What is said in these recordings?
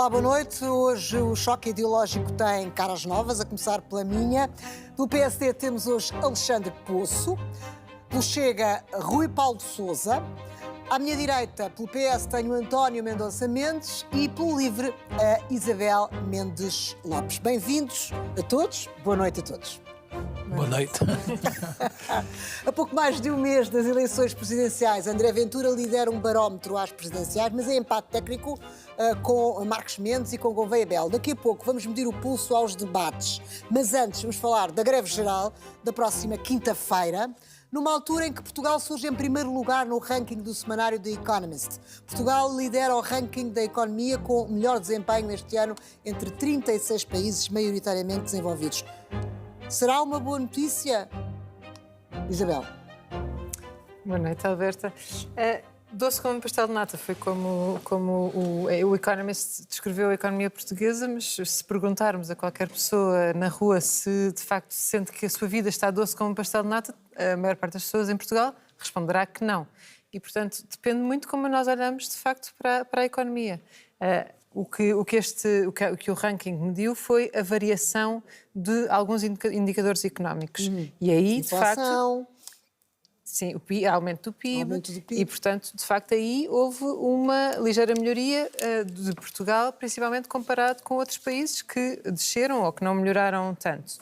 Olá, boa noite. Hoje o choque ideológico tem caras novas, a começar pela minha. Do PSD temos hoje Alexandre Poço. Pelo Chega, Rui Paulo de Sousa. À minha direita, pelo PS, tenho António Mendonça Mendes e pelo Livre, a Isabel Mendes Lopes. Bem-vindos a todos. Boa noite a todos. Boa noite. A pouco mais de um mês das eleições presidenciais, André Ventura lidera um barómetro às presidenciais, mas em empate técnico com Marcos Mendes e com Gouveia Belo. Daqui a pouco vamos medir o pulso aos debates, mas antes vamos falar da greve geral da próxima quinta-feira, numa altura em que Portugal surge em primeiro lugar no ranking do semanário The Economist. Portugal lidera o ranking da economia com melhor desempenho neste ano entre 36 países maioritariamente desenvolvidos. Será uma boa notícia, Isabel? Boa noite, Alberta. Doce como um pastel de nata, foi como o Economist descreveu a economia portuguesa, mas se perguntarmos a qualquer pessoa na rua se de facto sente que a sua vida está doce como um pastel de nata, a maior parte das pessoas em Portugal responderá que não. E, portanto, depende muito como nós olhamos de facto para a economia. O que o ranking mediu foi a variação de alguns indicadores económicos. E aí, de facto... Sim, o aumento do PIB. E, portanto, de facto, aí houve uma ligeira melhoria de Portugal, principalmente comparado com outros países que desceram ou que não melhoraram tanto.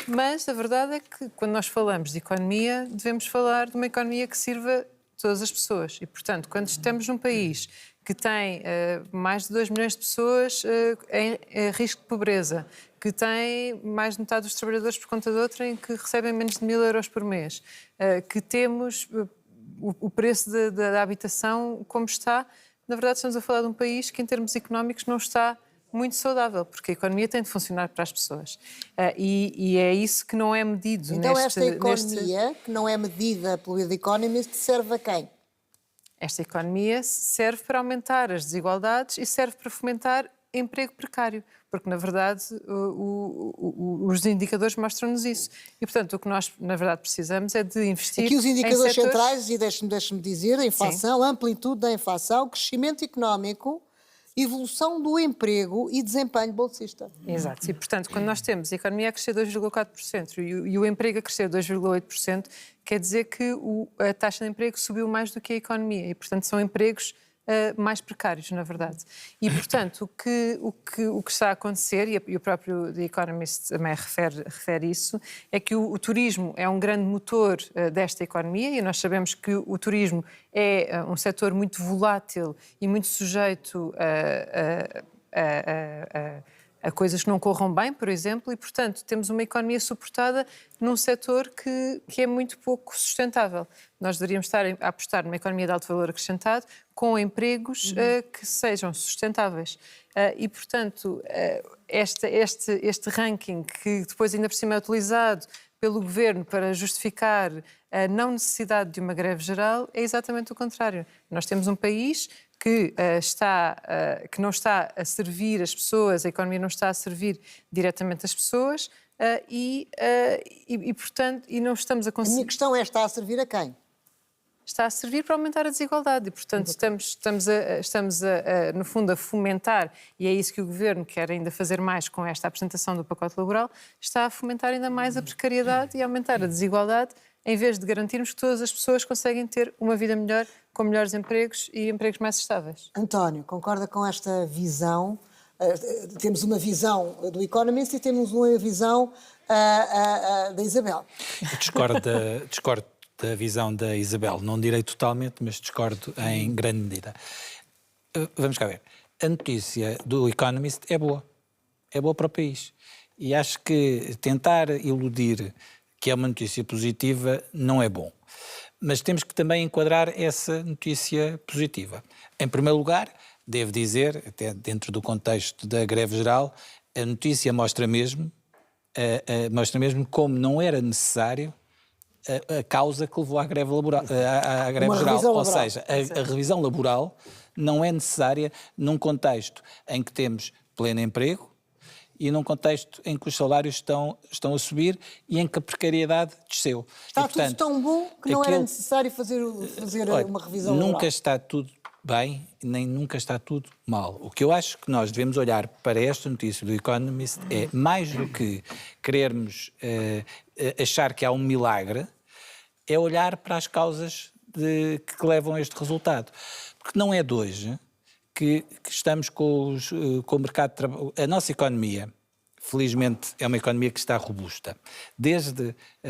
Mas a verdade é que, quando nós falamos de economia, devemos falar de uma economia que sirva a todas as pessoas. E, portanto, quando estamos num país que tem mais de 2 milhões de pessoas em risco de pobreza, que tem mais de metade dos trabalhadores por conta de outra em que recebem menos de 1.000 euros por mês, que temos o preço da habitação como está, na verdade estamos a falar de um país que em termos económicos não está muito saudável, porque a economia tem de funcionar para as pessoas. E é isso que não é medido então esta economia, que não é medida pelo The Economist, serve a quem? Esta economia serve para aumentar as desigualdades e serve para fomentar emprego precário, porque, na verdade, os indicadores mostram-nos isso. E, portanto, o que nós, na verdade, precisamos é de investir aqui os indicadores em setores... centrais, e deixe-me dizer, a inflação, a amplitude da inflação, crescimento económico, evolução do emprego e desempenho bolsista. Exato. E, portanto, quando nós temos a economia a crescer 2,4% e o emprego a crescer 2,8%, quer dizer que a taxa de emprego subiu mais do que a economia. E, portanto, são empregos mais precários, na verdade. E, portanto, o que está a acontecer, e o próprio The Economist também refere isso, é que o turismo é um grande motor desta economia, e nós sabemos que o turismo é um setor muito volátil e muito sujeito a coisas que não corram bem, por exemplo, e, portanto, temos uma economia suportada num setor que é muito pouco sustentável. Nós deveríamos estar a apostar numa economia de alto valor acrescentado com empregos que sejam sustentáveis. E, portanto, este ranking, que depois ainda por cima é utilizado pelo Governo para justificar a não necessidade de uma greve geral, é exatamente o contrário. Nós temos um país que não está a servir as pessoas, a economia não está a servir diretamente as pessoas portanto, não estamos a conseguir... A minha questão é, está a servir a quem? Está a servir para aumentar a desigualdade e, portanto, estamos no fundo, a fomentar, e é isso que o Governo quer ainda fazer mais com esta apresentação do pacote laboral, está a fomentar ainda mais a precariedade e a aumentar a desigualdade, em vez de garantirmos que todas as pessoas conseguem ter uma vida melhor, com melhores empregos e empregos mais estáveis. António, concorda com esta visão? Temos uma visão do Economist e temos uma visão da Isabel. Discordo da visão da Isabel. Não direi totalmente, mas discordo em grande medida. Vamos cá ver. A notícia do Economist é boa. É boa para o país. E acho que tentar iludir que é uma notícia positiva não é bom. Mas temos que também enquadrar essa notícia positiva. Em primeiro lugar, devo dizer, até dentro do contexto da greve geral, a notícia mostra mesmo como não era necessário a causa que levou à greve laboral, à greve geral. Ou seja, a revisão laboral não é necessária num contexto em que temos pleno emprego e num contexto em que os salários estão a subir e em que a precariedade desceu. Está tudo tão bom que não era necessário fazer uma revisão laboral. Nunca está tudo bem, nem nunca está tudo mal. O que eu acho que nós devemos olhar para esta notícia do Economist é, mais do que querermos achar que há um milagre, é olhar para as causas que levam a este resultado. Porque não é de hoje que estamos com o mercado de trabalho. A nossa economia, felizmente, é uma economia que está robusta.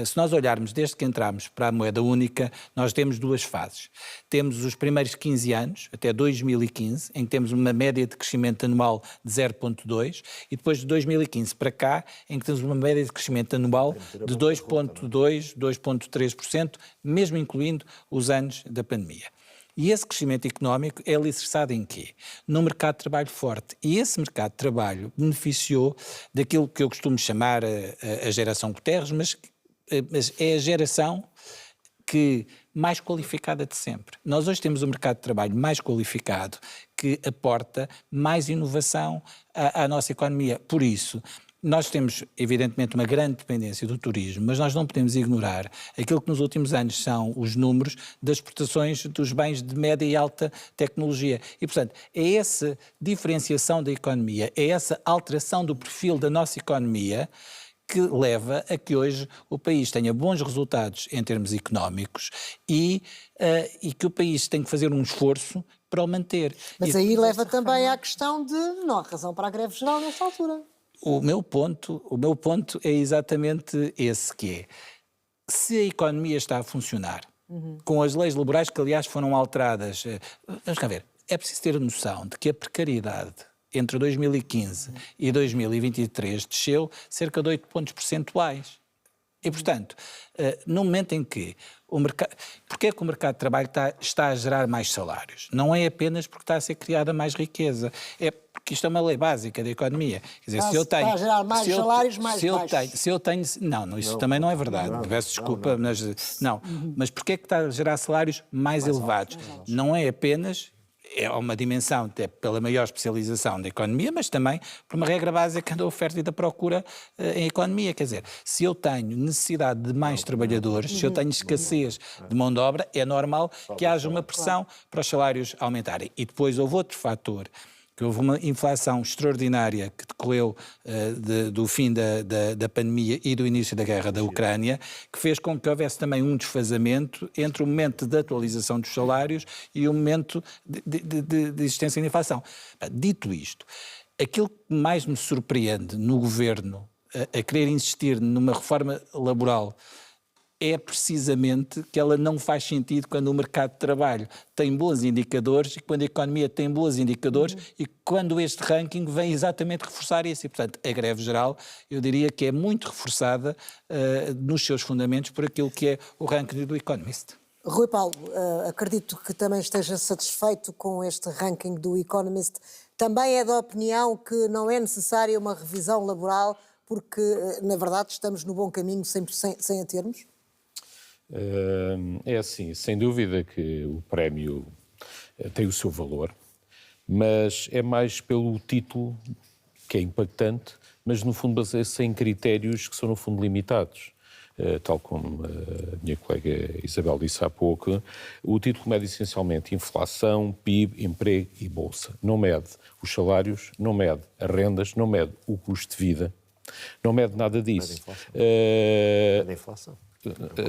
Se nós olharmos desde que entramos para a moeda única, nós temos duas fases. Temos os primeiros 15 anos, até 2015, em que temos uma média de crescimento anual de 0,2%, e depois de 2015 para cá, em que temos uma média de crescimento anual de 2,2%, 2,3%, mesmo incluindo os anos da pandemia. E esse crescimento económico é alicerçado em quê? No mercado de trabalho forte. E esse mercado de trabalho beneficiou daquilo que eu costumo chamar a geração Guterres, mas é a geração mais qualificada de sempre. Nós hoje temos um mercado de trabalho mais qualificado que aporta mais inovação à nossa economia. Por isso, nós temos, evidentemente, uma grande dependência do turismo, mas nós não podemos ignorar aquilo que nos últimos anos são os números das exportações dos bens de média e alta tecnologia. E, portanto, é essa diferenciação da economia, é essa alteração do perfil da nossa economia que leva a que hoje o país tenha bons resultados em termos económicos e que o país tem que fazer um esforço para o manter. Mas aí leva também à questão de não há razão para a greve geral nesta altura. O meu ponto é exatamente esse, que é, se a economia está a funcionar, com as leis laborais que, aliás, foram alteradas, vamos cá ver, é preciso ter noção de que a precariedade entre 2015 e 2023 desceu cerca de 8 pontos percentuais. E, portanto, no momento em que porque é que o mercado de trabalho está a gerar mais salários? Não é apenas porque está a ser criada mais riqueza, é porque isto é uma lei básica da economia. Quer dizer, se eu tenho... Está a gerar mais salários mais baixos. Não, isso também não é verdade. Peço desculpa, mas... Não, mas porque é que está a gerar salários mais elevados? Não é apenas... É uma dimensão até pela maior especialização da economia, mas também por uma regra básica da oferta e da procura em economia. Quer dizer, se eu tenho necessidade de mais trabalhadores, se eu tenho escassez de mão de obra, é normal que haja uma pressão para os salários aumentarem. E depois houve outro fator, que houve uma inflação extraordinária que decorreu do fim da pandemia e do início da guerra da Ucrânia, que fez com que houvesse também um desfazamento entre o momento de atualização dos salários e o momento de existência da inflação. Dito isto, aquilo que mais me surpreende no governo a querer insistir numa reforma laboral é precisamente que ela não faz sentido quando o mercado de trabalho tem bons indicadores e quando a economia tem bons indicadores e quando este ranking vem exatamente reforçar isso. E, portanto, a greve geral, eu diria que é muito reforçada nos seus fundamentos por aquilo que é o ranking do Economist. Rui Paulo, acredito que também esteja satisfeito com este ranking do Economist. Também é da opinião que não é necessária uma revisão laboral porque, na verdade, estamos no bom caminho sem a termos? É assim, sem dúvida que o prémio tem o seu valor, mas é mais pelo título, que é impactante, mas no fundo baseia-se em critérios que são no fundo limitados. Tal como a minha colega Isabel disse há pouco, o título mede essencialmente inflação, PIB, emprego e bolsa. Não mede os salários, não mede as rendas, não mede o custo de vida, não mede nada disso. Mede a inflação.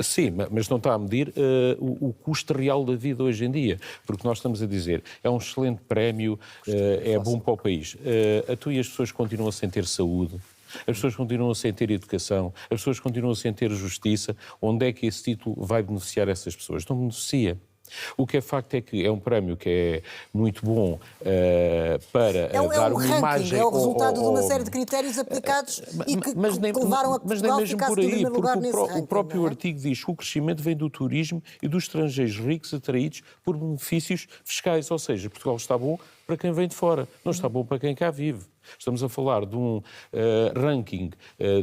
Sim, mas não está a medir o custo real da vida hoje em dia, porque nós estamos a dizer, é um excelente prémio, é bom para o país. E as pessoas continuam sem ter saúde, as pessoas continuam sem ter educação, as pessoas continuam sem ter justiça. Onde é que esse título vai beneficiar essas pessoas? Não beneficia. O que é facto é que é um prémio que é muito bom para dar uma imagem... É o resultado de uma série de critérios aplicados e que levaram a Portugal a ficar em primeiro lugar nesse ranking. O próprio artigo diz que o crescimento vem do turismo e dos estrangeiros ricos atraídos por benefícios fiscais. Ou seja, Portugal está bom para quem vem de fora, não está bom para quem cá vive. Estamos a falar de um ranking,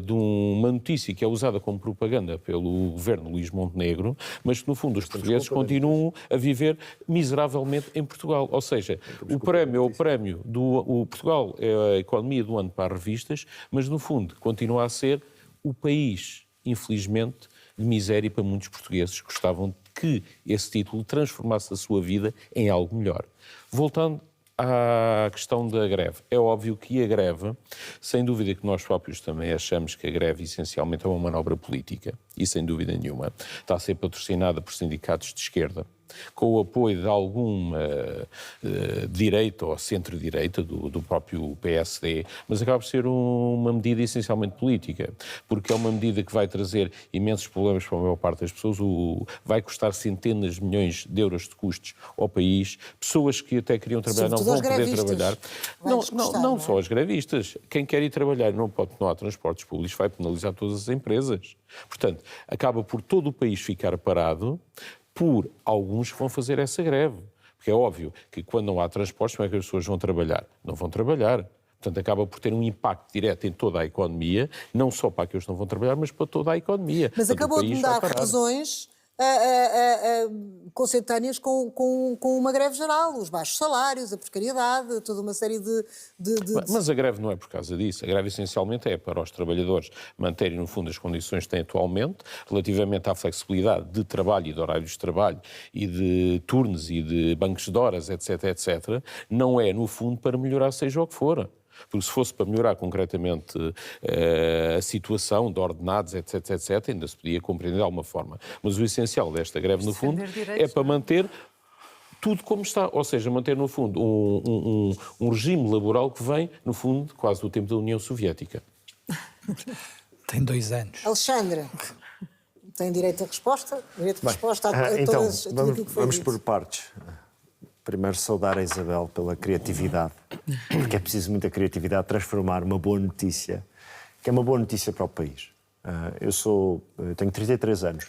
de uma notícia que é usada como propaganda pelo governo Luís Montenegro, mas que, no fundo, os portugueses continuam a viver miseravelmente em Portugal. Ou seja, o prémio é o prémio do Portugal, é a economia do ano para as revistas, mas, no fundo, continua a ser o país, infelizmente, de miséria para muitos portugueses que gostavam que esse título transformasse a sua vida em algo melhor. Voltando à questão da greve. É óbvio que a greve, sem dúvida que nós próprios também achamos que a greve essencialmente é uma manobra política, e sem dúvida nenhuma está a ser patrocinada por sindicatos de esquerda, com o apoio de alguma direita ou centro-direita do próprio PSD, mas acaba por ser uma medida essencialmente política, porque é uma medida que vai trazer imensos problemas para a maior parte das pessoas, vai custar centenas de milhões de euros de custos ao país, pessoas que até queriam trabalhar não vão poder trabalhar. Não só as grevistas. Quem quer ir trabalhar não há transportes públicos, vai penalizar todas as empresas. Portanto, acaba por todo o país ficar parado por alguns que vão fazer essa greve. Porque é óbvio que quando não há transportes, como é que as pessoas vão trabalhar? Não vão trabalhar. Portanto, acaba por ter um impacto direto em toda a economia, não só para aqueles que não vão trabalhar, mas para toda a economia. Mas portanto, acabou de me dar razões consentâneas com uma greve geral, os baixos salários, a precariedade, toda uma série de... Mas a greve não é por causa disso. A greve essencialmente é para os trabalhadores manterem, no fundo, as condições que têm atualmente, relativamente à flexibilidade de trabalho e de horários de trabalho e de turnos e de bancos de horas, etc, etc. Não é, no fundo, para melhorar seja o que for. Porque se fosse para melhorar concretamente a situação de ordenados, etc, etc, ainda se podia compreender de alguma forma. Mas o essencial desta greve, no fundo, é para manter tudo como está. Ou seja, manter, no fundo, um regime laboral que vem, no fundo, quase do tempo da União Soviética. Tem 2 anos. Alexandre, tem direito à resposta? Direito a resposta a então, todas, a tudo aquilo que foi vamos dito. por partes. Primeiro, saudar a Isabel pela criatividade, porque é preciso muita criatividade transformar uma boa notícia, que é uma boa notícia para o país. Eu tenho 33 anos,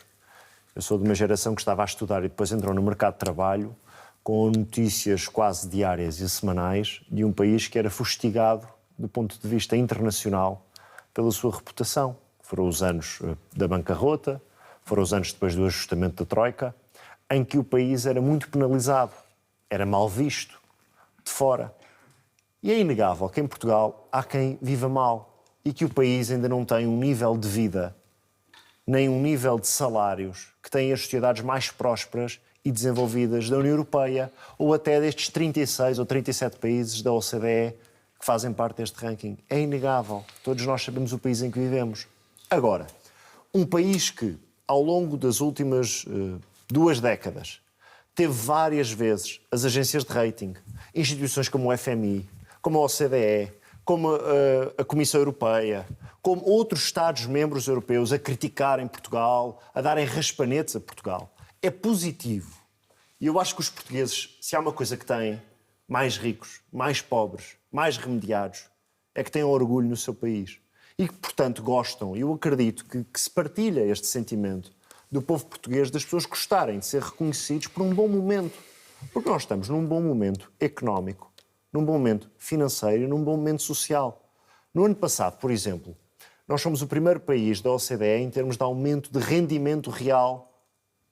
eu sou de uma geração que estava a estudar e depois entrou no mercado de trabalho com notícias quase diárias e semanais de um país que era fustigado do ponto de vista internacional pela sua reputação. Foram os anos da bancarrota, foram os anos depois do ajustamento da Troika, em que o país era muito penalizado. Era mal visto, de fora. E é inegável que em Portugal há quem viva mal e que o país ainda não tem um nível de vida, nem um nível de salários que têm as sociedades mais prósperas e desenvolvidas da União Europeia ou até destes 36 ou 37 países da OCDE que fazem parte deste ranking. É inegável. Todos nós sabemos o país em que vivemos. Agora, um país que, ao longo das últimas 2 décadas, teve várias vezes as agências de rating, instituições como o FMI, como a OCDE, como a Comissão Europeia, como outros Estados-membros europeus a criticarem Portugal, a darem raspanetes a Portugal. É positivo. E eu acho que os portugueses, se há uma coisa que têm, mais ricos, mais pobres, mais remediados, é que têm orgulho no seu país. E que, portanto, gostam. E eu acredito que se partilha este sentimento do povo português, das pessoas gostarem de ser reconhecidos por um bom momento. Porque nós estamos num bom momento económico, num bom momento financeiro e num bom momento social. No ano passado, por exemplo, nós somos o primeiro país da OCDE em termos de aumento de rendimento real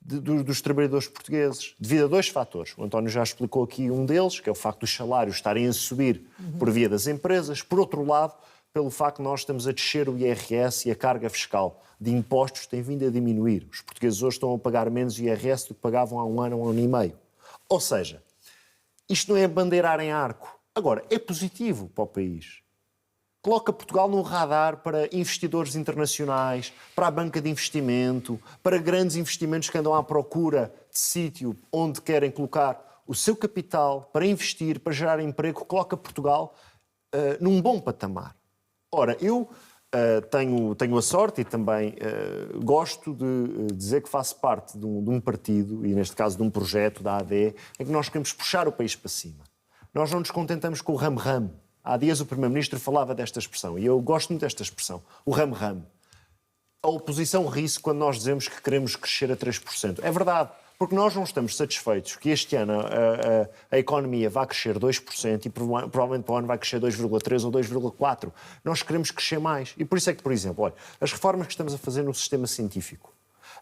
dos trabalhadores portugueses, devido a 2 fatores. O António já explicou aqui um deles, que é o facto dos salários estarem a subir por via das empresas. Por outro lado, pelo facto de nós estamos a descer o IRS e a carga fiscal de impostos tem vindo a diminuir. Os portugueses hoje estão a pagar menos IRS do que pagavam há um ano e meio. Ou seja, isto não é bandeirar em arco. Agora, é positivo para o país. Coloca Portugal num radar para investidores internacionais, para a banca de investimento, para grandes investimentos que andam à procura de sítio onde querem colocar o seu capital para investir, para gerar emprego. Coloca Portugal num bom patamar. Ora, eu tenho a sorte e também gosto de dizer que faço parte de um partido, e neste caso de um projeto da AD, em que nós queremos puxar o país para cima. Nós não nos contentamos com o ram-ram. Há dias o Primeiro-Ministro falava desta expressão, e eu gosto muito desta expressão, o ram-ram. A oposição ri-se quando nós dizemos que queremos crescer a 3%. É verdade, porque nós não estamos satisfeitos que este ano a economia vá crescer 2% e provavelmente para o ano vai crescer 2,3% ou 2,4%. Nós queremos crescer mais. E por isso é que, por exemplo, olha, as reformas que estamos a fazer no sistema científico,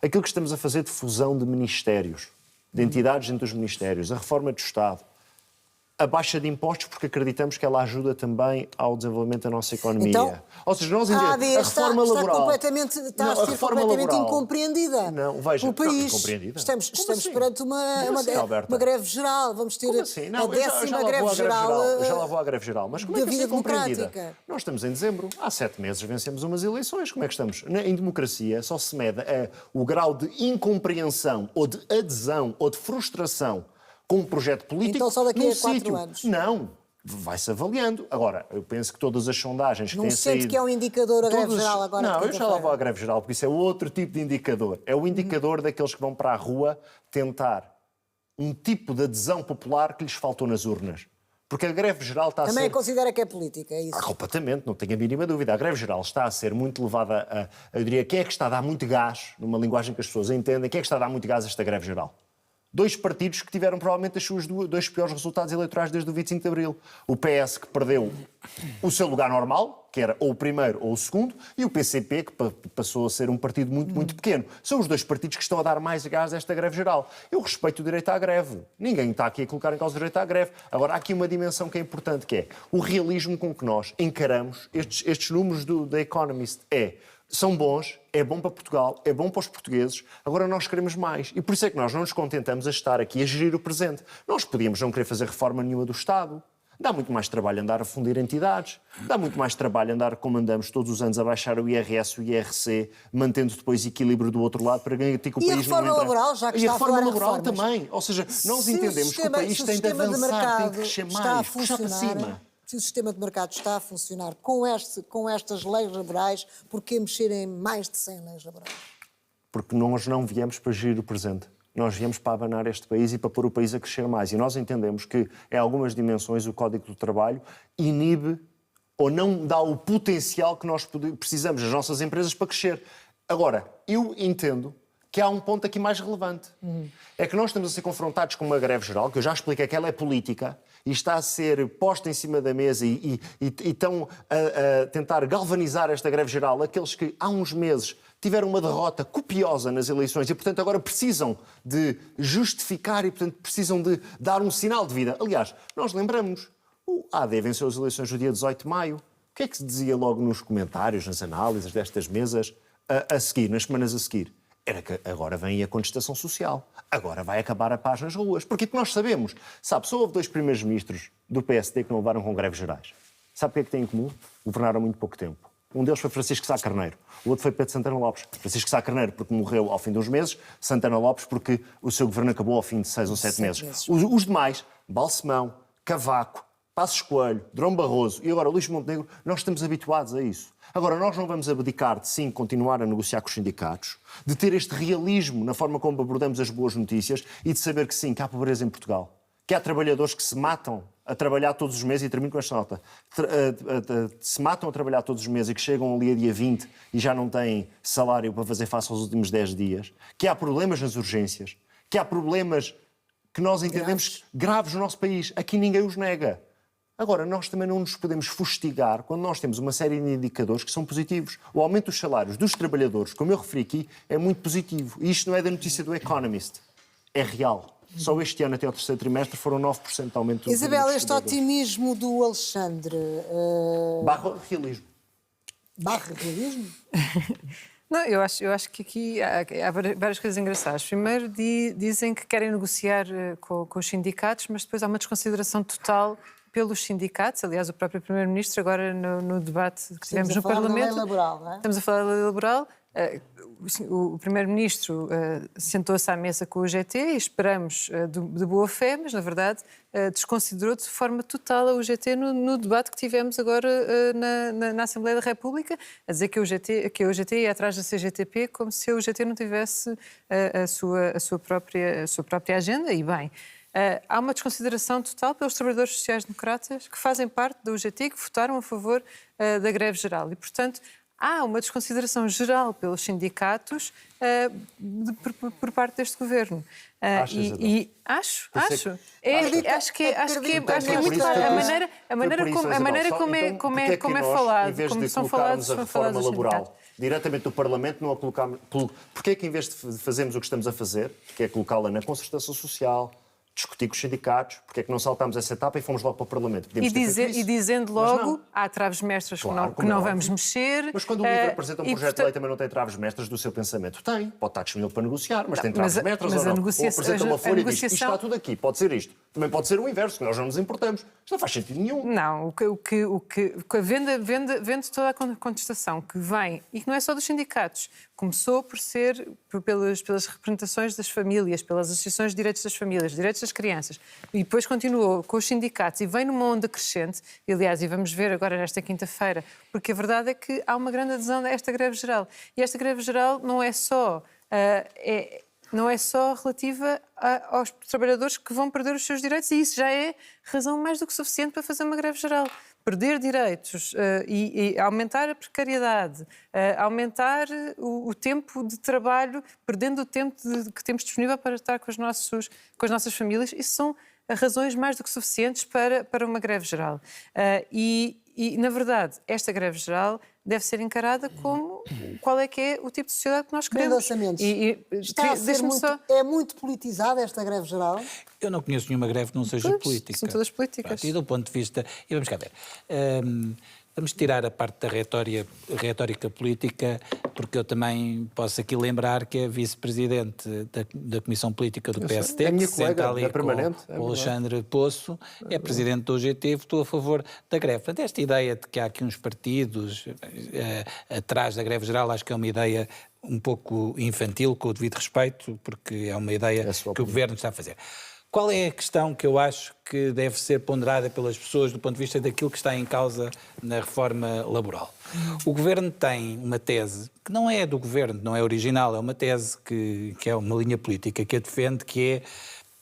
aquilo que estamos a fazer de fusão de ministérios, de entidades dentro dos ministérios, a reforma do Estado, a baixa de impostos porque acreditamos que ela ajuda também ao desenvolvimento da nossa economia. Então, ou seja, nós a entendemos AD a reforma está laboral... completamente, está Não, a ser reforma completamente laboral- incompreendida Não, veja, pelo país. incompreendida? Estamos Como assim? perante Como assim, Alberta? uma greve geral. Vamos ter Como assim? Não, a 10ª greve geral. Eu já lá vou à greve geral. Mas como é da que vida é compreendida? democrática. Nós estamos em dezembro. Há 7 meses vencemos umas eleições. Como é que estamos? Em democracia só se mede o grau de incompreensão ou de adesão ou de frustração com um projeto político. Então só daqui num a 4 sítio. anos. Não. Vai-se avaliando. Agora, eu penso que todas as sondagens que Não têm se sente saído... que é um indicador a greve geral agora? Não, de eu já lá vou à quinta-feira? greve geral, porque isso é outro tipo de indicador. É o indicador daqueles que vão para a rua tentar um tipo de adesão popular que lhes faltou nas urnas. Porque a greve geral está a Também ser... considera que é política, é isso? Completamente, não tenho a mínima dúvida. A greve geral está a ser muito levada a... Eu diria, quem é que está a dar muito gás, numa linguagem que as pessoas entendem, quem é que está a dar muito gás a esta greve geral? 2 partidos que tiveram provavelmente os seus 2 piores resultados eleitorais desde o 25 de Abril. O PS, que perdeu o seu lugar normal, que era ou o primeiro ou o segundo, e o PCP, que passou a ser um partido muito, muito pequeno. São os 2 partidos que estão a dar mais gás a esta greve geral. Eu respeito o direito à greve. Ninguém está aqui a colocar em causa o direito à greve. Agora, há aqui uma dimensão que é importante, que é o realismo com que nós encaramos estes números da Economist. São bons, é bom para Portugal, é bom para os portugueses, agora nós queremos mais. E por isso é que nós não nos contentamos a estar aqui a gerir o presente. Nós podíamos não querer fazer reforma nenhuma do Estado. Dá muito mais trabalho andar a fundir entidades, dá muito mais trabalho andar, como andamos todos os anos, a baixar o IRS, o IRC, mantendo depois equilíbrio do outro lado para garantir que o E a país não reforma entra... laboral, já que E está a a reforma falar em laboral reformas? também. Ou seja, nós Se o entendemos que o sistema- país se o tem de sistema de avançar, tem mercado de crescer está a mais, puxar para funcionar, cima. se o sistema de mercado está a funcionar com estas leis laborais, por que mexer em mais de 100 leis laborais? Porque nós não viemos para gerir o presente. Nós viemos para abanar este país e para pôr o país a crescer mais. E nós entendemos que, em algumas dimensões, o Código do Trabalho inibe ou não dá o potencial que nós precisamos, as nossas empresas, para crescer. Agora, eu entendo que há um ponto aqui mais relevante. É que nós estamos a ser confrontados com uma greve geral, que eu já expliquei que ela é política, e está a ser posta em cima da mesa e estão a tentar galvanizar esta greve geral aqueles que há uns meses tiveram uma derrota copiosa nas eleições e, portanto, agora precisam de justificar e, portanto, precisam de dar um sinal de vida. Aliás, nós lembramos, o AD venceu as eleições no dia 18 de maio. O que é que se dizia logo nos comentários, nas análises destas mesas, a seguir, nas semanas a seguir? Era que agora vem a contestação social. Agora vai acabar a paz nas ruas. Porque nós sabemos, sabe, só houve 2 primeiros ministros do PSD que não levaram com greves gerais. Sabe o que é que têm em comum? Governaram muito pouco tempo. Um deles foi Francisco Sá Carneiro. O outro foi Pedro Santana Lopes. Francisco Sá Carneiro porque morreu ao fim de uns meses. Santana Lopes porque o seu governo acabou ao fim de 6 ou 7 meses. Os demais, Balsemão, Cavaco, Passos Coelho, Durão Barroso e agora Luís Montenegro, nós estamos habituados a isso. Agora, nós não vamos abdicar de, sim, continuar a negociar com os sindicatos, de ter este realismo na forma como abordamos as boas notícias e de saber que, sim, que há pobreza em Portugal. Que há trabalhadores que se matam a trabalhar todos os meses, e termino com esta nota, se matam a trabalhar todos os meses e que chegam ali a dia 20 e já não têm salário para fazer face aos últimos 10 dias. Que há problemas nas urgências. Que há problemas que nós entendemos graves no nosso país. Aqui ninguém os nega. Agora, nós também não nos podemos fustigar quando nós temos uma série de indicadores que são positivos. O aumento dos salários dos trabalhadores, como eu referi aqui, é muito positivo. E isto não é da notícia do Economist. É real. Só este ano, até ao 3º trimestre, foram 9% de aumento. Isabel, este trabalhadores. otimismo do Alexandre... Barra realismo. barra realismo? Não, eu acho que aqui há várias coisas engraçadas. Primeiro, dizem que querem negociar com os sindicatos, mas depois há uma desconsideração total pelos sindicatos. Aliás, o próprio Primeiro-Ministro, agora no debate que tivemos no Parlamento... Estamos a falar da lei laboral, não é? Estamos a falar da lei laboral. O Primeiro-Ministro sentou-se à mesa com o GT e esperamos de boa fé, mas, na verdade, desconsiderou de forma total a UGT no debate que tivemos agora na Assembleia da República, a dizer que a UGT ia atrás da CGTP como se a UGT não tivesse a sua própria agenda. E, bem, há uma desconsideração total pelos trabalhadores sociais-democratas que fazem parte da UGT e que votaram a favor da greve geral. E, portanto, há uma desconsideração geral pelos sindicatos por parte deste governo. Acho que é muito claro. A maneira como é falado, em vez de são colocarmos falados a reforma os laboral sindicatos. diretamente do Parlamento, não a colocarmos... Porquê é que, em vez de fazermos o que estamos a fazer, que é colocá-la na concertação social, discutir com os sindicatos, porque é que não saltámos essa etapa e fomos logo para o Parlamento. E dizendo logo, há traves mestras Claro, que como não é vamos mexer. Mas quando o LIVRE apresenta um projeto de lei também não tem traves mestras do seu pensamento. Tem, pode estar disponível para negociar, mas tem traves mestras ou não. Ou apresenta uma folha e diz, isto está tudo aqui, pode ser isto. Também pode ser o inverso, que nós não nos importamos. Isto não faz sentido nenhum. Não, vendo toda a contestação que vem, e que não é só dos sindicatos, começou por ser pelas representações das famílias, pelas associações de direitos das famílias, direitos das crianças, e depois continuou com os sindicatos e vem numa onda crescente, e aliás, e vamos ver agora nesta quinta-feira, porque a verdade é que há uma grande adesão a esta greve geral. E esta greve geral não é só relativa aos trabalhadores que vão perder os seus direitos, e isso já é razão mais do que suficiente para fazer uma greve geral. Perder direitos e aumentar a precariedade, aumentar o tempo de trabalho, perdendo o tempo que temos disponível para estar com as nossas famílias, isso são razões mais do que suficientes para uma greve geral. E, na verdade, esta greve geral deve ser encarada como qual é que é o tipo de sociedade que nós queremos. Está a ser é muito politizada esta greve geral? Eu não conheço nenhuma greve que não seja política. São todas políticas. E do ponto de vista... E vamos cá ver. Vamos tirar a parte da retórica política, porque eu também posso aqui lembrar que é vice-presidente da Comissão Política do PSD, é minha que se senta colega, ali é permanente, com o Alexandre Poço, é presidente do UGT, votou a favor da greve. Portanto, esta ideia de que há aqui uns partidos atrás da greve geral, acho que é uma ideia um pouco infantil, com o devido respeito, porque é uma ideia que o Governo está a fazer. Qual é a questão que eu acho que deve ser ponderada pelas pessoas do ponto de vista daquilo que está em causa na reforma laboral? O Governo tem uma tese, que não é do Governo, não é original, é uma tese que é uma linha política que a defende, que é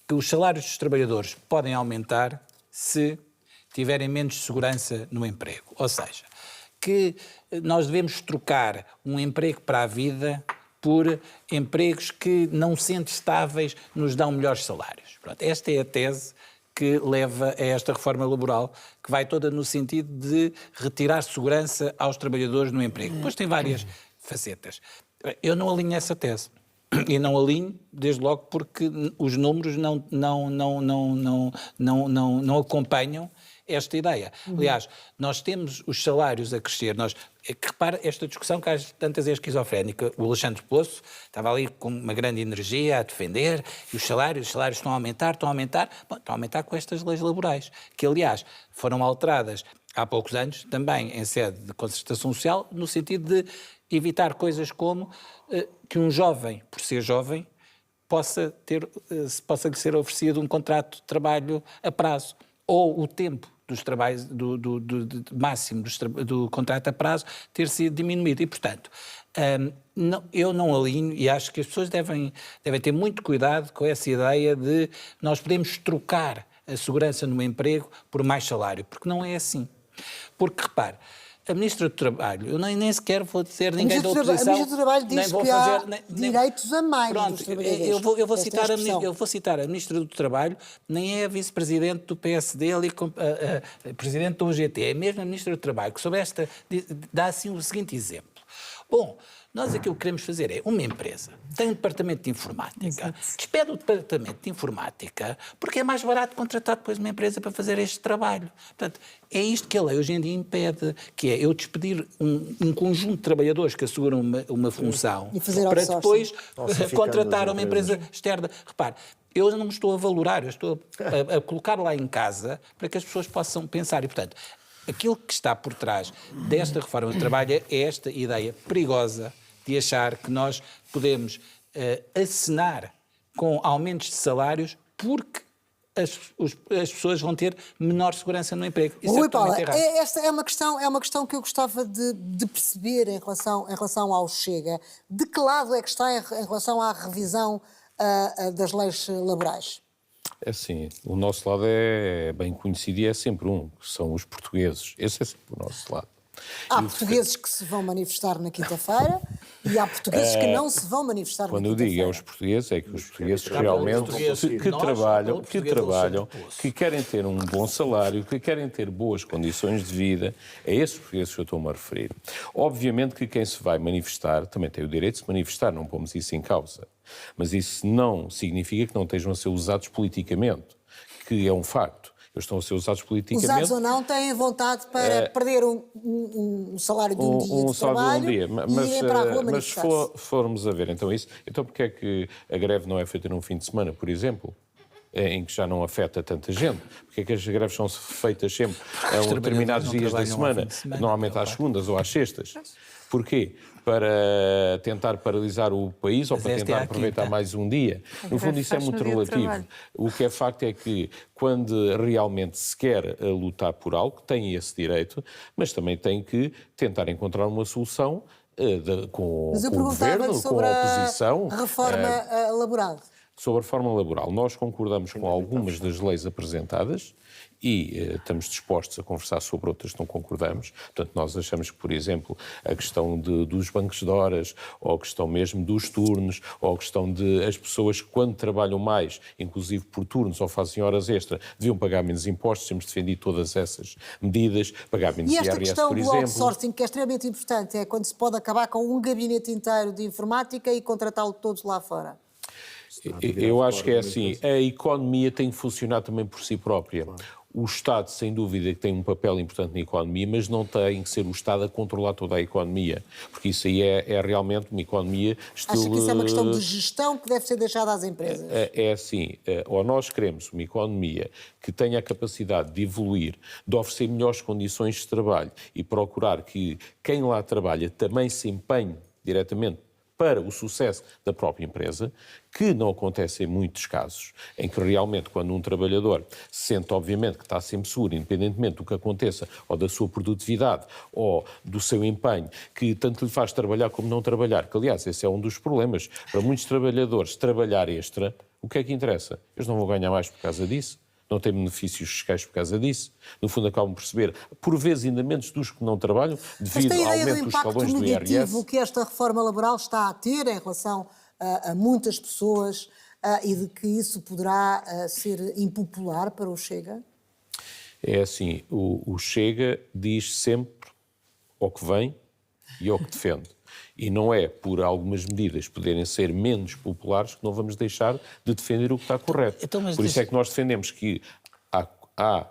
que os salários dos trabalhadores podem aumentar se tiverem menos segurança no emprego. Ou seja, que nós devemos trocar um emprego para a vida por empregos que, não sendo estáveis, nos dão melhores salários. Pronto, esta é a tese que leva a esta reforma laboral, que vai toda no sentido de retirar segurança aos trabalhadores no emprego. Depois tem várias facetas. Eu não alinho essa tese. E não alinho, desde logo, porque os números não acompanham esta ideia. Aliás, nós temos os salários a crescer. Repara esta discussão que às tantas é esquizofrénica. O Alexandre Poço estava ali com uma grande energia a defender, e os salários estão a aumentar. Bom, estão a aumentar com estas leis laborais, que aliás foram alteradas há poucos anos, também em sede de concertação social, no sentido de evitar coisas como que um jovem, por ser jovem, possa lhe ser oferecido um contrato de trabalho a prazo, ou o tempo dos trabalhos máximo do contrato a prazo ter sido diminuído. E, portanto, eu não alinho, e acho que as pessoas devem ter muito cuidado com essa ideia de nós podemos trocar a segurança no emprego por mais salário, porque não é assim. Porque, repare, a Ministra do Trabalho, eu nem sequer vou dizer ninguém da oposição... A Ministra do Trabalho diz que há direitos a mais dos trabalhadores. Eu vou citar a Ministra do Trabalho, nem é a Vice-Presidente do PSD, ali, Presidente do UGT, é mesmo a Ministra do Trabalho, que sobre esta dá assim o seguinte exemplo. Bom, nós aquilo que queremos fazer é uma empresa, tem um departamento de informática, despede o departamento de informática porque é mais barato contratar depois uma empresa para fazer este trabalho. Portanto, é isto que a lei hoje em dia impede, que é eu despedir um conjunto de trabalhadores que asseguram uma função para depois contratar uma empresa externa. Repare, eu não estou a valorar, eu estou a colocar lá em casa para que as pessoas possam pensar e, portanto, aquilo que está por trás desta reforma do trabalho é esta ideia perigosa de achar que nós podemos acenar com aumentos de salários porque as pessoas vão ter menor segurança no emprego. Isso Rui é totalmente Paula, errado. esta é uma questão que eu gostava de perceber em relação ao Chega. De que lado é que está em relação à revisão das leis laborais? É assim, o nosso lado é bem conhecido e é sempre que são os portugueses. Esse é sempre o nosso lado. Há portugueses que se vão manifestar na quinta-feira e há portugueses que não se vão manifestar Quando na eu digo quinta-feira. os portugueses, é que os portugueses Os realmente portugueses que nós, trabalham, ou que portugueses trabalham, do Poço. que querem ter um bom salário, que querem ter boas condições de vida, é esses portugueses que eu estou-me a referir. Obviamente que quem se vai manifestar também tem o direito de se manifestar, não pomos isso em causa. Mas isso não significa que não estejam a ser usados politicamente, que é um facto. Eles estão a ser usados politicamente. Usados ou não, têm vontade para perder um salário de um dia de trabalho e irem para a rua mas se manifestar-se. formos a ver então isso, então porque é que a greve não é feita num fim de semana, por exemplo? Em que já não afeta tanta gente? Porque é que as greves são feitas sempre a determinados dias da semana, normalmente às segundas ou às sextas? Porquê? Para tentar paralisar o país ou Mas para esta é tentar a aproveitar quinta. mais um dia? No fundo, isso é faz no muito dia de relativo. trabalho. O que é facto é que, quando realmente se quer lutar por algo, tem esse direito, mas também tem que tentar encontrar uma solução com Mas eu o governo, perguntava-lhe com sobre a oposição. a reforma laboral. Sobre a reforma laboral, nós concordamos com algumas das leis apresentadas e estamos dispostos a conversar sobre outras que não concordamos. Portanto, nós achamos que, por exemplo, a questão dos bancos de horas, ou a questão mesmo dos turnos, ou a questão de as pessoas que, quando trabalham mais, inclusive por turnos ou fazem horas extra, deviam pagar menos impostos. Temos defendido todas essas medidas, pagar menos E esta IRS, questão por do exemplo. outsourcing, que é extremamente importante, é quando se pode acabar com um gabinete inteiro de informática e contratá-lo todos lá fora. Eu acho que é assim, a economia tem que funcionar também por si própria. O Estado, sem dúvida, que tem um papel importante na economia, mas não tem que ser o Estado a controlar toda a economia, porque isso aí é realmente uma economia estilo... Acha que isso é uma questão de gestão que deve ser deixada às empresas? É assim, ou nós queremos uma economia que tenha a capacidade de evoluir, de oferecer melhores condições de trabalho e procurar que quem lá trabalha também se empenhe diretamente para o sucesso da própria empresa, que não acontece em muitos casos, em que realmente quando um trabalhador sente obviamente que está sempre seguro, independentemente do que aconteça, ou da sua produtividade, ou do seu empenho, que tanto lhe faz trabalhar como não trabalhar, que aliás esse é um dos problemas, para muitos trabalhadores trabalhar extra, o que é que interessa? Eles não vão ganhar mais por causa disso? Não têm benefícios fiscais por causa disso. No fundo, acabam por receber, por vezes, ainda menos dos que não trabalham, devido Mas tem ao ideia do aumento dos impacto escalões do negativo IRS. que esta reforma laboral está a ter em relação a muitas pessoas e de que isso poderá ser impopular para o Chega? É assim, o Chega diz sempre ao que vem e ao que defende. E não é por algumas medidas poderem ser menos populares que não vamos deixar de defender o que está correto. Então, mas por isso é que nós defendemos que há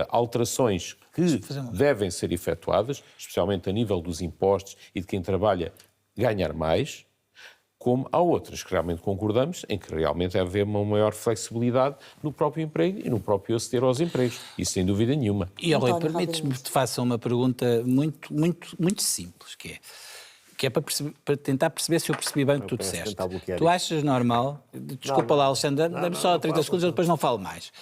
alterações que devem ser efetuadas, especialmente a nível dos impostos e de quem trabalha ganhar mais, como há outras que realmente concordamos, em que realmente deve haver uma maior flexibilidade no próprio emprego e no próprio aceder aos empregos. Isso sem dúvida nenhuma. E, Rui, António, permites-me que rapidamente. te faça uma pergunta muito simples, que é para tentar perceber se eu percebi bem o que tu parece disseste. tentar bloquear Tu isto. achas normal... Desculpa lá, Alexandre, dá-me só 30 segundos, eu depois não falo mais.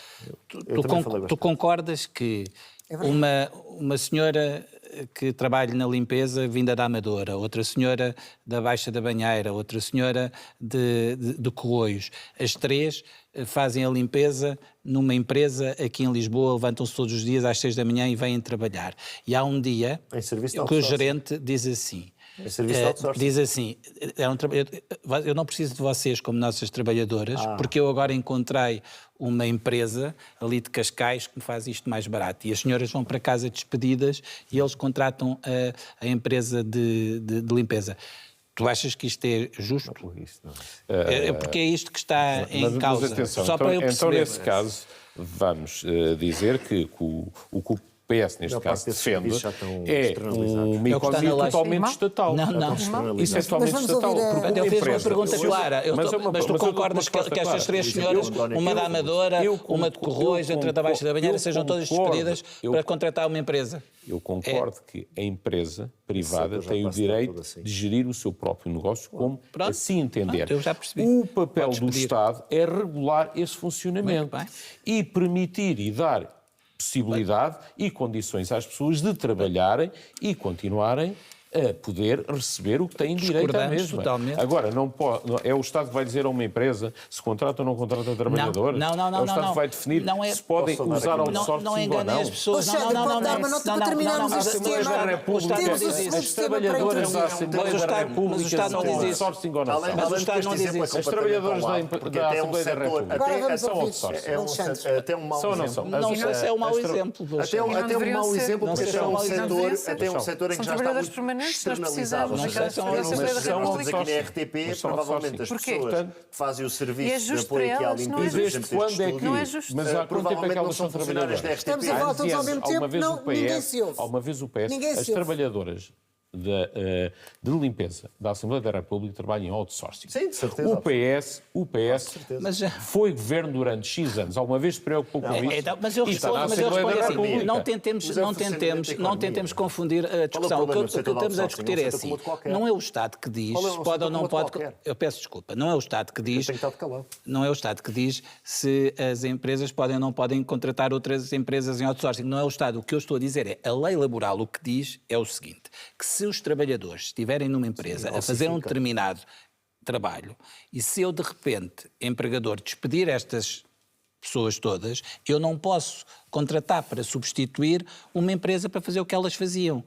Tu também falei bastante. concordas que uma senhora que trabalha na limpeza vinda da Amadora, outra senhora da Baixa da Banheira, outra senhora de Corroios, as três fazem a limpeza numa empresa aqui em Lisboa, levantam-se todos os dias às 6 da manhã e vêm trabalhar. E há um dia Em serviço de que o outsourcing. gerente diz assim... Em serviço de outsourcing. diz assim, eu não preciso de vocês como nossas trabalhadoras, porque eu agora encontrei uma empresa ali de Cascais que me faz isto mais barato. E as senhoras vão para casa despedidas e eles contratam a empresa de limpeza. Tu achas que isto é justo? Isso não. É porque é isto que está em causa. Mas atenção, Só então, para eu perceber. então nesse caso, vamos dizer que o que o PS, neste Não, caso, desses defende, serviços já estão é externalizados. uma É o que está economia na lei. totalmente estatal. Não. Isso é totalmente Mas vamos estatal. ouvir a- Porque Eu uma fiz uma empresa- pergunta clara. Mas tu concordas que resposta estas três clara. senhoras, uma da Amadora, Eu uma de Corroios, outra da Baixa da Banheira, sejam todas despedidas para contratar uma empresa? Eu concordo que a empresa privada eu já tem o posso dar direito tudo assim. de gerir o seu próprio negócio como Pronto. assim entender. Pronto, eu já percebi. O papel Podes do pedir. Estado é regular esse funcionamento Muito bem. e permitir e dar possibilidade e condições às pessoas de trabalharem e continuarem a poder receber o que tem direito à Discordamos mesma. totalmente. Agora, é o Estado que vai dizer a uma empresa se contrata ou não contrata trabalhadores? Não, É o Estado que vai definir se podem usar outsourcing não ou enganem não. as pessoas. Alexandre, pode dar uma nota para terminarmos A este Assembleia da tema. República, Temos o diz segundo as tema para trabalhadoras da introduzir. Assembleia Mas o da Estado- República mas o Estado não são diz isso. outsourcing ou não Além, são? Mas o além Estado deste não diz exemplo é isso. As completamente trabalhadoras ao lado, porque da até é um Assembleia da setor, República Agora vamos são ouvir. outsourcing. Alexandre. até um mau São ou não exemplo. são? Não sei se é um mau As tra- exemplo. Até um deveriam mau ser. exemplo, Não porque sei se é um mau exemplo. até um setor em que São já está trabalhadores muito permanentes, nós externalizado. precisamos Não sei se é um Nós exemplo. temos aqui na Mas RTP, são provavelmente as outsourcing. pessoas Portanto, que fazem o e é serviço de justo apoio para aqui à elas, não é limpeza, E por desde exemplo, quando é destes que... Não é estúdios, justo. Mas há quanto tempo é que provavelmente não elas são são funcionários trabalhadoras? da RTP. Estamos a falar todos ao mesmo Há uma tempo, vez não, o PS, ninguém se ouve. há uma vez o PS, Ninguém se as ouve. trabalhadoras de limpeza da Assembleia da República trabalham em outsourcing. Sim, de certeza. O PS Mas já- foi governo durante X anos. Alguma vez se preocupou com isso? Mas eu E está na respondo, mas eu Assembleia respondo da assim, República. não tentemos, Mas é o não funcionamento tentemos, da não economia. tentemos confundir a Qual é o discussão. O problema do que setor do estamos a outsourcing? discutir É é um setor assim, como outro qualquer. não é o Estado que diz Qual é um se setor pode ou como não outro pode... qualquer? Eu peço desculpa, não é o Estado que diz... Tem estado calado. Não é o Estado que diz se as empresas podem ou não podem contratar outras empresas em outsourcing. Não é o Estado. O que eu estou a dizer é a lei laboral o que diz é o seguinte, que se os trabalhadores estiverem numa empresa a fazer um determinado trabalho e se eu de repente, empregador, despedir estas pessoas todas, eu não posso contratar para substituir uma empresa para fazer o que elas faziam,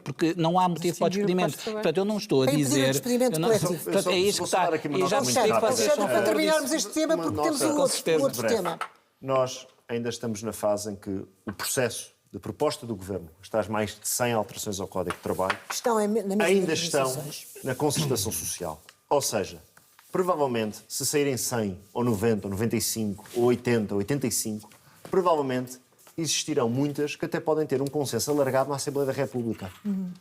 porque não há motivo para o Decidir o despedimento. posto de trabalho. Portanto, eu não estou a Tem pedido dizer... despedimento eu não- coletivo. Portanto, é isso que Vou está... só dar aqui uma E já nota percebi muito que vocês Alexandre, são para a favor terminarmos disso. este tema, Uma porque temos nota um outro muito breve. tema. Nós ainda estamos na fase em que o processo de proposta do Governo, estas mais de 100 alterações ao Código de Trabalho, Estão na mesma ainda estão negociações. na concertação social. Ou seja, provavelmente, se saírem 100, ou 90, ou 95, ou 80, ou 85, provavelmente existirão muitas que até podem ter um consenso alargado na Assembleia da República.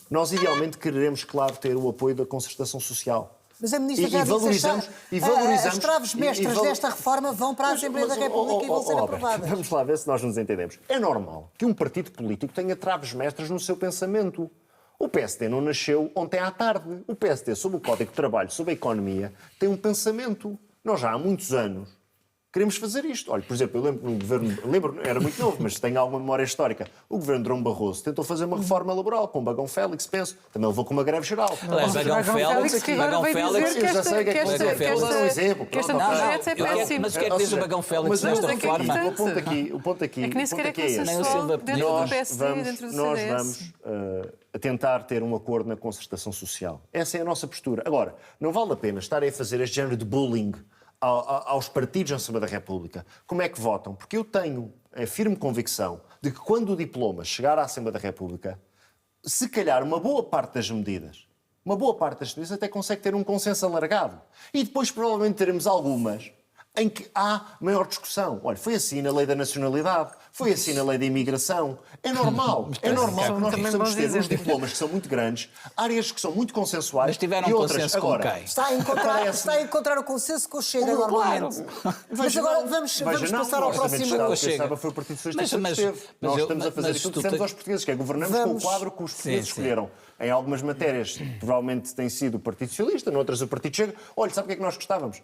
Nós, idealmente, quereremos, claro, ter o apoio da concertação social. Mas a Ministra E já disse valorizamos- que e valorizamos- as traves mestras desta reforma vão para a Assembleia da República e vão ser Alberto, aprovadas. Vamos lá ver se nós nos entendemos. É normal que um partido político tenha traves mestras no seu pensamento. O PSD não nasceu ontem à tarde. O PSD, sob o Código de Trabalho, sob a economia, tem um pensamento. Nós já há muitos anos queremos fazer isto. Olha, por exemplo, eu lembro que no governo, era muito novo, mas tenho alguma memória histórica. O governo de Dom Barroso tentou fazer uma reforma laboral com o Bagão Félix, penso. Também levou com uma greve geral. Aliás, Bagão Félix, que agora vai dizer que eu já sei o que é que esta- vou dizer. que Vou dar um esta- exemplo. que este Pronto, ok. projeto é péssimo. Mas o que é que diz o Bagão Félix Mas nesta é que é reforma? importante. O ponto aqui É que nem o sequer é ponto aqui é Nem o consensual Silva dentro pediu. do PSD, dentro do nós CDS. vamos a tentar ter um acordo na concertação social. Essa é a nossa postura. Agora, não vale a pena estarem a fazer este género de bullying aos partidos na Assembleia da República. Como é que votam? Porque eu tenho a firme convicção de que quando o diploma chegar à Assembleia da República, se calhar uma boa parte das medidas até consegue ter um consenso alargado. E depois provavelmente teremos algumas em que há maior discussão. Olha, foi assim na lei da nacionalidade, foi assim na lei da imigração. É normal, nós também precisamos bons ter uns exemplos. diplomas que são muito grandes, áreas que são muito consensuais. Mas tiveram e outras. consenso com Agora, quem? Está a encontrar o consenso com o Chega Claro. normalmente. Mas agora vamos passar ao próximo. Chega. Foi o Partido Socialista Mas- que mas- esteve. mas Nós eu- estamos a fazer mas aquilo que tu dissemos te- aos portugueses, que é governamos Vamos. com o quadro que os portugueses Sim. escolheram. Em algumas matérias, provavelmente tem sido o Partido Socialista, noutras o Partido Chega. Olha, sabe o que é que nós gostávamos?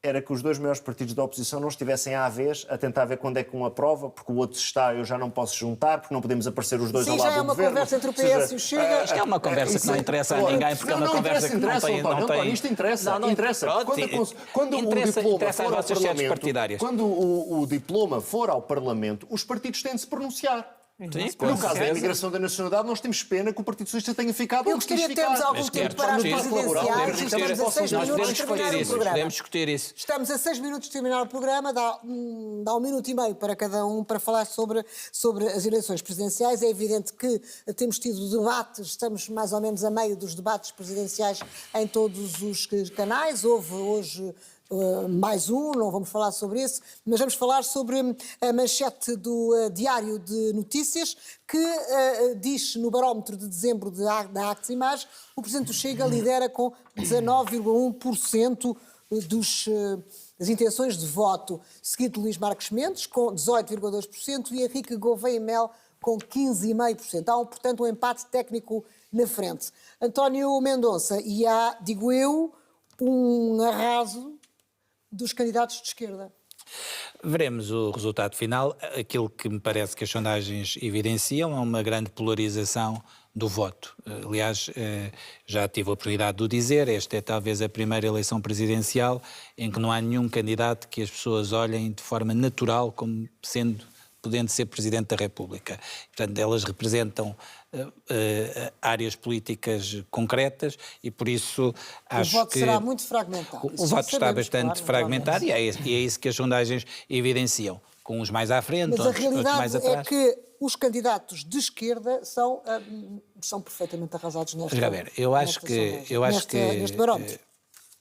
Era que os dois maiores partidos da oposição não estivessem à vez a tentar ver quando é que um aprova, porque o outro está, eu já não posso juntar, porque não podemos aparecer os dois Sim, ao já lado é do uma governo. conversa entre o Ou seja, PS e o Chega. Isto é uma conversa que não interessa a ninguém, porque é uma conversa que não tem... António, isto interessa. Interessa. Pronto, Quando interessa o diploma às for ao vossas sedes Parlamento, partidárias. quando o diploma for ao Parlamento, os partidos têm de se pronunciar. Sim, No com caso da certeza. imigração da nacionalidade, nós temos pena que o Partido Socialista tenha ficado Eu onde gostaria quis de termos ficar. algum Mas tempo quero para as discutir. presidenciais. Estamos a 6 Nós minutos podemos de terminar discutir o isso. programa. Podemos discutir isso. Estamos a 6 minutos de terminar o programa, dá 1 minuto e meio para cada um para falar sobre as eleições presidenciais. É evidente que temos tido debates, estamos mais ou menos a meio dos debates presidenciais em todos os canais. Houve hoje mais um, não vamos falar sobre isso, mas vamos falar sobre a manchete do Diário de Notícias, que diz no barómetro de dezembro da Actimage, o Presidente do Chega lidera com 19,1% das intenções de voto, seguido de Luís Marques Mendes, com 18,2%, e Henrique Gouveia Mel, com 15,5%. Há, portanto, um empate técnico na frente. António Mendonça, e há, digo eu, um arraso dos candidatos de esquerda. Veremos o resultado final. Aquilo que me parece que as sondagens evidenciam é uma grande polarização do voto. Aliás, já tive a oportunidade de o dizer, esta é talvez a primeira eleição presidencial em que não há nenhum candidato que as pessoas olhem de forma natural como podendo ser Presidente da República. Portanto, elas representam áreas políticas concretas e por isso acho que... O voto será muito fragmentado. O voto está bastante fragmentado e é isso que as sondagens evidenciam, com uns mais à frente, Mas a outros mais realidade é atrás. que os candidatos de esquerda são perfeitamente arrasados nesta neste barómetro.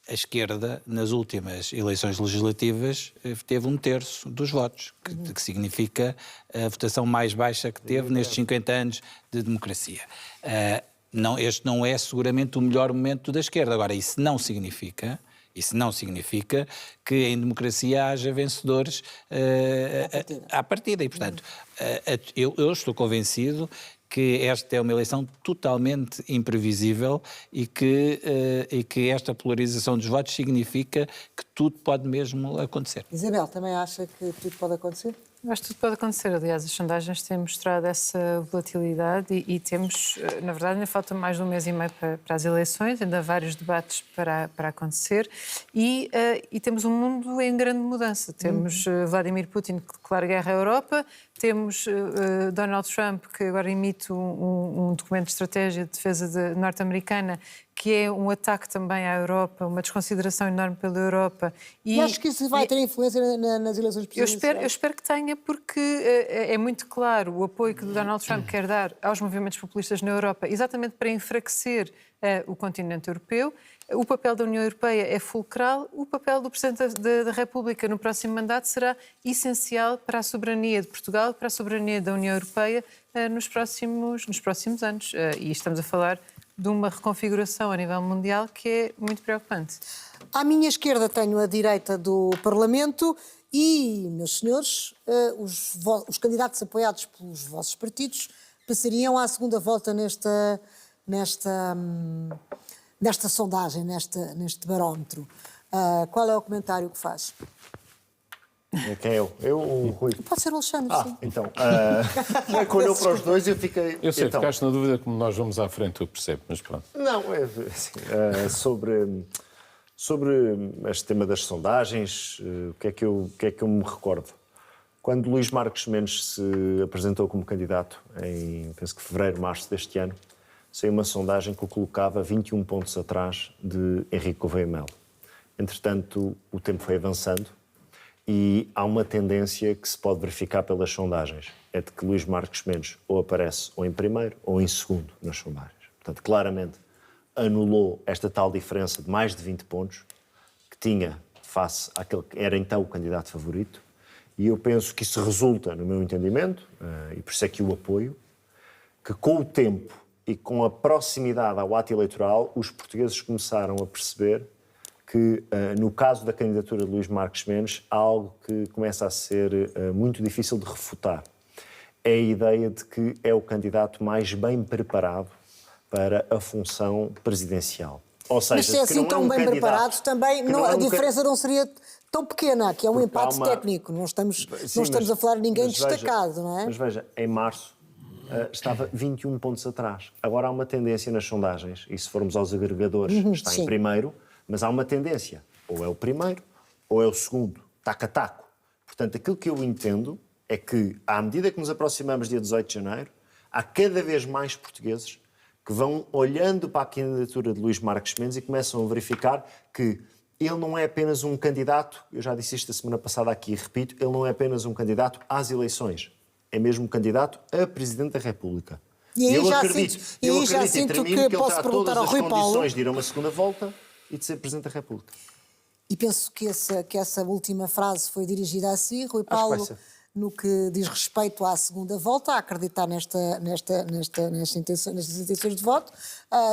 A esquerda, nas últimas eleições legislativas, teve 1/3 dos votos, que significa a votação mais baixa que teve nestes 50 anos de democracia. Este não é seguramente o melhor momento da esquerda. Agora, isso não significa que em democracia haja vencedores à partida. E, portanto, eu estou convencido que esta é uma eleição totalmente imprevisível e que esta polarização dos votos significa que tudo pode mesmo acontecer. Isabel, também acha que tudo pode acontecer? Eu acho que tudo pode acontecer. Aliás, as sondagens têm mostrado essa volatilidade e temos, na verdade, ainda falta mais de um mês e meio para as eleições, ainda há vários debates para acontecer e temos um mundo em grande mudança. Temos Vladimir Putin que declara guerra à Europa, temos Donald Trump que agora emite um documento de estratégia de defesa norte-americana que é um ataque também à Europa, uma desconsideração enorme pela Europa. E acho que isso vai ter influência nas eleições presidenciais? Eu espero que tenha, porque é muito claro o apoio que Donald Trump quer dar aos movimentos populistas na Europa, exatamente para enfraquecer o continente europeu. O papel da União Europeia é fulcral, o papel do Presidente da República no próximo mandato será essencial para a soberania de Portugal, para a soberania da União Europeia nos próximos anos. E estamos a falar de uma reconfiguração a nível mundial que é muito preocupante. À minha esquerda tenho a direita do Parlamento e, meus senhores, os candidatos apoiados pelos vossos partidos passariam à segunda volta nesta sondagem, neste barómetro. Qual é o comentário que faz? Quem é eu? Eu ou o Rui? Pode ser o Alexandre, sim. Então, quando eu para os dois eu fiquei... Eu sei, então, ficaste na dúvida como nós vamos à frente, eu percebo, mas pronto. Não, assim, sobre este tema das sondagens, o que é que eu me recordo? Quando Luís Marques Mendes se apresentou como candidato em, penso que fevereiro, março deste ano, saiu uma sondagem que o colocava 21 pontos atrás de Henrique Gouveia Melo. Entretanto, o tempo foi avançando e há uma tendência que se pode verificar pelas sondagens, é de que Luís Marques Mendes ou aparece ou em primeiro ou em segundo nas sondagens. Portanto, claramente anulou esta tal diferença de mais de 20 pontos que tinha face àquele que era então o candidato favorito, e eu penso que isso resulta, no meu entendimento, e por isso é que o apoio, que com o tempo e com a proximidade ao ato eleitoral, os portugueses começaram a perceber que, no caso da candidatura de Luís Marques Mendes, há algo que começa a ser muito difícil de refutar. É a ideia de que é o candidato mais bem preparado para a função presidencial. Ou seja, mas se é assim tão bem preparado, também a diferença não seria tão pequena, que é um empate técnico. Não estamos a falar de ninguém destacado, não é? Mas veja, em março estava 21 pontos atrás. Agora há uma tendência nas sondagens, e se formos aos agregadores, está sim. em primeiro, mas há uma tendência, ou é o primeiro, ou é o segundo, taco a taco. Portanto, aquilo que eu entendo é que, à medida que nos aproximamos dia 18 de janeiro, há cada vez mais portugueses que vão olhando para a candidatura de Luís Marques Mendes e começam a verificar que ele não é apenas um candidato, eu já disse isto a semana passada aqui e repito, ele não é apenas um candidato às eleições, é mesmo um candidato a Presidente da República. E aí eu já acredito sinto que ele posso terá perguntar todas ao as Rui condições Paulo. de ir a uma segunda volta e de ser Presidente da República. E penso que essa última frase foi dirigida a si, Rui que Paulo, vai ser. no que diz respeito à segunda volta, a acreditar nestas intenções de voto.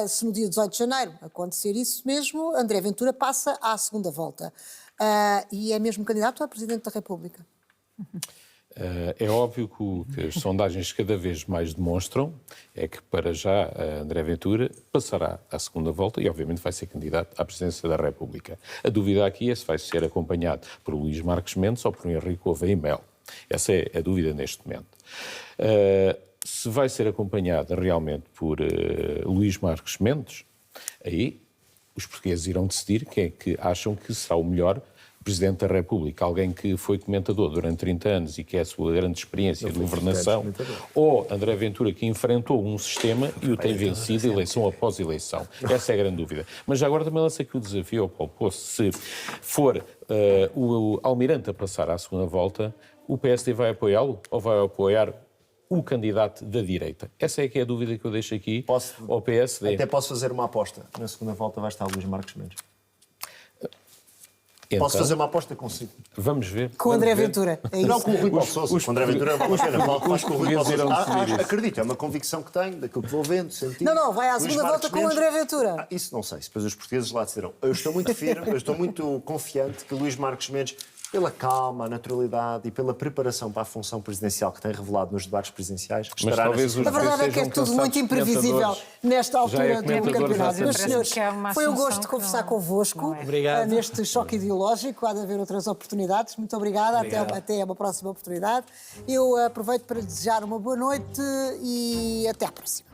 Se no dia 18 de janeiro acontecer isso mesmo, André Ventura passa à segunda volta. E é mesmo candidato a Presidente da República. É óbvio que o que as sondagens cada vez mais demonstram é que, para já, André Ventura passará à segunda volta e, obviamente, vai ser candidato à presidência da República. A dúvida aqui é se vai ser acompanhado por Luís Marques Mendes ou por Henrique Gouveia Melo. Essa é a dúvida neste momento. se vai ser acompanhada realmente por Luís Marques Mendes, aí os portugueses irão decidir quem é que acham que será o melhor Presidente da República, alguém que foi comentador durante 30 anos e que é a sua grande experiência de governação, ou André Ventura, que enfrentou um sistema e o tem vencido eleição após eleição. Essa é a grande dúvida. Mas já agora também lança aqui o desafio ao Paulo Poço, se for o Almirante a passar à segunda volta, o PSD vai apoiá-lo ou vai apoiar o candidato da direita? Essa é que é a dúvida que eu deixo aqui ao PSD. Até posso fazer uma aposta. Na segunda volta vai estar o Luís Marques Mendes. Então, Posso fazer uma aposta consigo? Vamos ver. Com vamos André ver. Ventura. É isso. Não, com o Rui Paulo Sousa. Com o André Ventura vale a pena. Faz com o Rui Paulo portugueses irão Sousa. decidir isso. Acredito, é uma convicção que tenho, daquilo que vou vendo, sentindo. Não, vai à Luís segunda Marques volta com o Mendes. André Ventura. Isso não sei, depois os portugueses lá decidirão. Eu estou muito firme, eu estou muito confiante que Luís Marques Mendes, pela calma, a naturalidade e pela preparação para a função presidencial que tem revelado nos debates presidenciais, estará talvez nessa... os A verdade é que é sejam tudo muito cansados imprevisível comentadores. nesta Já é altura do comentador, já campeonato. sei. Meus Parece senhores, que é uma foi um assunção gosto que conversar não- convosco não é. Obrigado. neste choque ideológico. Há de haver outras oportunidades. Muito obrigada. Obrigado. Até uma próxima oportunidade. Eu aproveito para desejar uma boa noite e até à próxima.